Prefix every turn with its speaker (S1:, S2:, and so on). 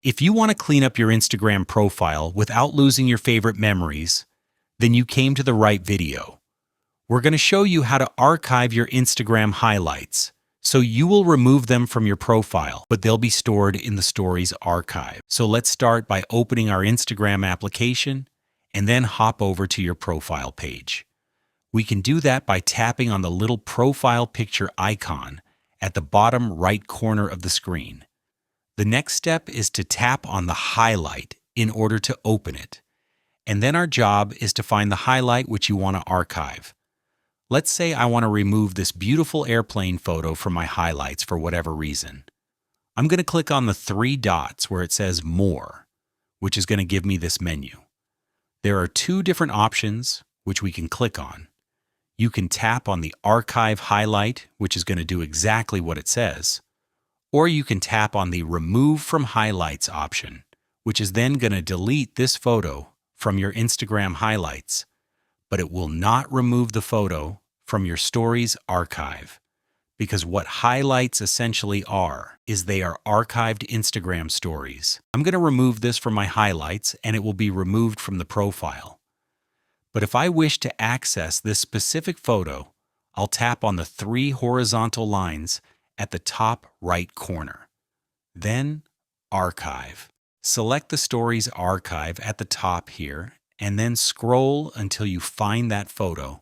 S1: If you want to clean up your Instagram profile without losing your favorite memories, then you came to the right video. We're going to show you how to archive your Instagram highlights. So you will remove them from your profile, but they'll be stored in the Stories archive. So let's start by opening our Instagram application and then hop over to your profile page. We can do that by tapping on the little profile picture icon at the bottom right corner of the screen. The next step is to tap on the highlight in order to open it. And then our job is to find the highlight which you want to archive. Let's say I want to remove this beautiful airplane photo from my highlights for whatever reason. I'm going to click on the three dots where it says More, which is going to give me this menu. There are two different options which we can click on. You can tap on the Archive highlight, which is going to do exactly what it says, or you can tap on the Remove from Highlights option, which is then going to delete this photo from your Instagram highlights, but it will not remove the photo from your Stories archive, because what highlights essentially are is they are archived Instagram stories. I'm going to remove this from my highlights and it will be removed from the profile. But if I wish to access this specific photo, I'll tap on the three horizontal lines at the top right corner. Then Archive. Select the Stories archive at the top here and then scroll until you find that photo